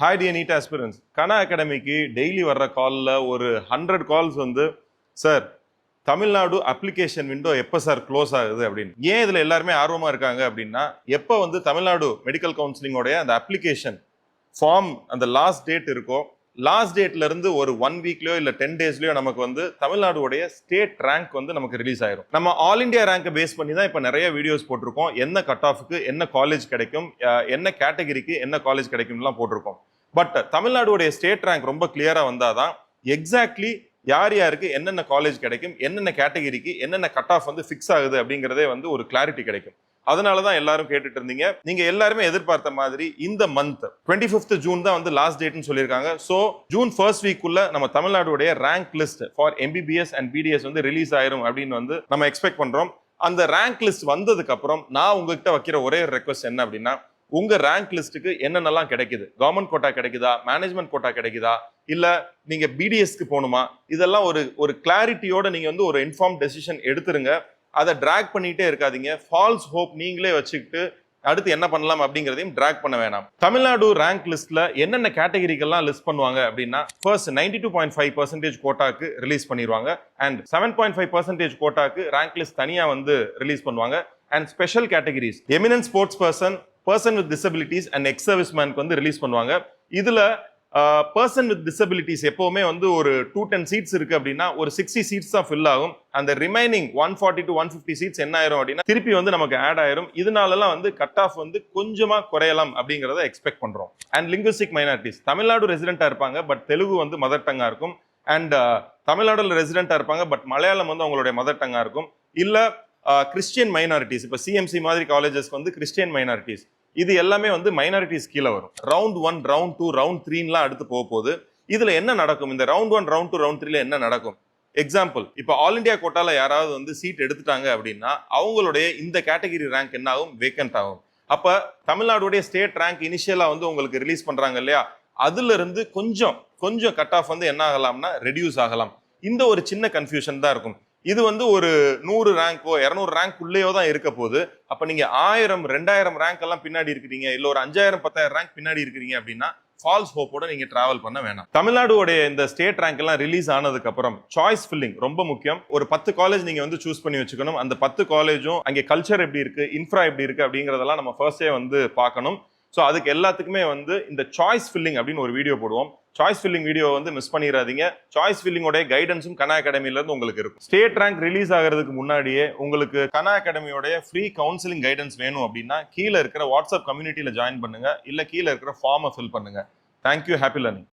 Hi dear NEET aspirants. Kana Academy ki daily வர்ற கால்ல ஒரு 100 கால்ஸ் வந்து சார் தமிழ்நாடு அப்ளிகேஷன் விண்டோ எப்போ சார் க்ளோஸ் ஆகுது அப்படின்னு. ஏன் இதில் எல்லாருமே ஆர்வமாக இருக்காங்க அப்படின்னா, எப்போ வந்து தமிழ்நாடு மெடிக்கல் கவுன்சிலிங்கோடைய அந்த அப்ளிகேஷன் ஃபார்ம் அந்த லாஸ்ட் டேட் இருக்கோ, லாஸ்ட் டேட்ல இருந்து ஒரு 1 வீக்லயோ இல்ல 10 டேஸ்லயோ நமக்கு வந்து தமிழ்நாடுடைய ஸ்டேட் ரேங்க் வந்து நமக்கு ரிலீஸ் ஆயிரும். நம்ம ஆல் இந்தியா ரேங்கை பேஸ் பண்ணி தான் இப்ப நிறைய வீடியோஸ் போட்டிருக்கோம். என்ன கட் ஆஃப்க்கு என்ன காலேஜ் கிடைக்கும், என்ன கேட்டகரிக்கு என்ன காலேஜ் கிடைக்கும்லாம் போட்டிருக்கோம். பட் தமிழ்நாடுடைய ஸ்டேட் ரேங்க் ரொம்ப கிளியரா வந்தாதான் எக்ஸாக்ட்லி யார் யாருக்கு என்னென்ன காலேஜ் கிடைக்கும், என்னென்ன கேட்டகரிக்கு என்னென்ன கட் ஆஃப் வந்து ஃபிக்ஸ் ஆகுது அப்படிங்கிறதே வந்து ஒரு கிளாரிட்டி கிடைக்கும். அதனாலதான் எல்லாரும் கேட்டுட்டு இருந்தீங்க. நீங்க எல்லாருமே எதிர்பார்த்த மாதிரி இந்த மந்த் 25th ஜூன் தான் வந்து லாஸ்ட் டேட்னு சொல்லியிருக்காங்க. ஸோ ஜூன் ஃபர்ஸ்ட் வீக்குள்ள நம்ம தமிழ்நாடுடைய rank list for MBBS and BDS வந்து ரிலீஸ் ஆயிரும் அப்படின்னு வந்து நம்ம எக்ஸ்பெக்ட் பண்றோம். அந்த ரேங்க் லிஸ்ட் வந்ததுக்கு அப்புறம் நான் உங்ககிட்ட வைக்கிற ஒரே ரெக்வஸ்ட் என்ன அப்படின்னா, உங்க ரேங்க் லிஸ்ட்டுக்கு என்னென்னலாம் கிடைக்குது, கவர்மெண்ட் கோட்டா கிடைக்குதா, மேனேஜ்மெண்ட் கோட்டா கிடைக்குதா, இல்ல நீங்க BDSக்கு போகணுமா, இதெல்லாம் ஒரு கிளாரிட்டியோட நீங்க வந்து ஒரு இன்ஃபார்ம் டெசிஷன் எடுத்துருங்க. அதை டிராக் பண்ணிட்டே இருக்காதீங்க. ஃபால்ஸ் ஹோப் நீங்களே வச்சுக்கிட்டு அடுத்து என்ன பண்ணலாம் அப்படிங்கிறதையும் டிராக் பண்ண வேணாம். தமிழ்நாடு ரேங்க் லிஸ்ட்ல என்னென்ன கேட்டகரிக்கெல்லாம் லிஸ்ட் பண்ணுவாங்க அப்படின்னா, ஃபர்ஸ்ட் 92.5% கோட்டாக்கு ரிலீஸ் பண்ணிடுவாங்க. அண்ட் 7.5% கோட்டாக்கு ரேங்க் லிஸ்ட் தனியா வந்து ரிலீஸ் பண்ணுவாங்க. And special categories eminent sports person with disabilities and ex service மேனுக்கு வந்து ரிலீஸ் பண்ணுவாங்க. இதுல பர்சன் வித் டிசபிலிட்டிஸ் எப்பவுமே வந்து ஒரு 210 சீட்ஸ் இருக்கு அப்படின்னா ஒரு 60 சீட்ஸ் தான் ஃபில் ஆகும். அந்த ரிமைனிங் 140 to 150 சீட்ஸ் என்ன ஆயிரும் அப்படின்னா திருப்பி வந்து நமக்கு ஆட் ஆயிரும். இதனாலலாம் வந்து கட் ஆஃப் வந்து கொஞ்சமா குறையலாம் அப்படிங்கிறத எக்ஸ்பெக்ட் பண்றோம். அண்ட் லிங்குவிஸ்டிக் மைனாரிட்டிஸ் தமிழ்நாடு ரெசிடென்டா இருப்பாங்க, பட் தெலுங்கு வந்து மதர் டங்கா இருக்கும். அண்ட் தமிழ்நாடுல ரெசிடென்டா இருப்பாங்க, பட் மலையாளம் வந்து அவங்களுடைய மதர் டங்கா இருக்கும். இல்ல கிறிஸ்டியன் மைனாரிட்டிஸ், இப்போ CMC மாதிரி காலேஜஸ்க்கு வந்து கிறிஸ்டியன் மைனாரிட்டிஸ், இது எல்லாமே வந்து மைனாரிட்டிஸ் கீழே வரும். ரவுண்ட் 1, ரவுண்ட் 2, ரவுண்ட் 3 அடுத்து போக போகுது. இதுல என்ன நடக்கும், இந்த ரவுண்ட் 1, ரவுண்ட் 2, ரவுண்ட் 3 என்ன நடக்கும்? எக்ஸாம்பிள், இப்போ ஆல் இண்டியா கோட்டால யாராவது வந்து சீட் எடுத்துட்டாங்க அப்படின்னா அவங்களுடைய இந்த கேட்டகரி ரேங்க் என்ன ஆகும், வேக்கன்ட் ஆகும். அப்ப தமிழ்நாடுடைய ஸ்டேட் ரேங்க் இனிஷியலா வந்து உங்களுக்கு ரிலீஸ் பண்றாங்க இல்லையா, அதுல இருந்து கொஞ்சம் கட் ஆஃப் வந்து என்ன ஆகலாம்னா ரெடியூஸ் ஆகலாம். இந்த ஒரு சின்ன கன்ஃபியூஷன் தான் இருக்கும். இது வந்து ஒரு 100 ரேங்கோ 200 ரேங்க் உள்ளேயோ தான் இருக்க போகுது. அப்ப நீங்க 1000 2000 ரேங்க் எல்லாம் பின்னாடி இருக்கிறீங்க, இல்ல ஒரு 5000 10000 ரேங்க் பின்னாடி இருக்கிறீங்க அப்படின்னா ஃபால்ஸ் ஹோப்போட நீங்க டிராவல் பண்ண வேணாம். தமிழ்நாடுடைய இந்த ஸ்டேட் ரேங்க் எல்லாம் ரிலீஸ் ஆனதுக்கு அப்புறம் சாய்ஸ் ஃபில்லிங் ரொம்ப முக்கியம். ஒரு 10 காலேஜ் நீங்க வந்து சூஸ் பண்ணி வச்சுக்கணும். அந்த 10 காலேஜும் அங்கே கல்ச்சர் எப்படி இருக்கு, இன்ஃப்ரா எப்படி இருக்கு அப்படிங்கறதெல்லாம் நம்ம ஃபர்ஸ்டே வந்து பார்க்கணும். ஸோ அதுக்கு எல்லாத்துக்குமே வந்து இந்த சாய்ஸ் ஃபில்லிங் அப்படின்னு ஒரு வீடியோ போடுவோம். சாய்ஸ் ஃபில்லிங் வீடியோ வந்து மிஸ் பண்ணிடாதீங்க. சாய்ஸ் ஃபில்லிங்கோட கைடன்ஸும் கனா அகாடமில இருந்து உங்களுக்கு இருக்கும். ஸ்டேட் ரேங்க் ரிலீஸ் ஆகிறதுக்கு முன்னாடியே உங்களுக்கு கனா அகாடமியோட ஃப்ரீ கவுன்சிலிங் கைடன்ஸ் வேணும் அப்படின்னா கீழே இருக்கிற வாட்ஸ்அப் கம்யூனிட்டியில ஜாயின் பண்ணுங்க, இல்ல கீழே இருக்கிற ஃபார்மை ஃபில் பண்ணுங்க. தேங்க்யூ. Happy learning.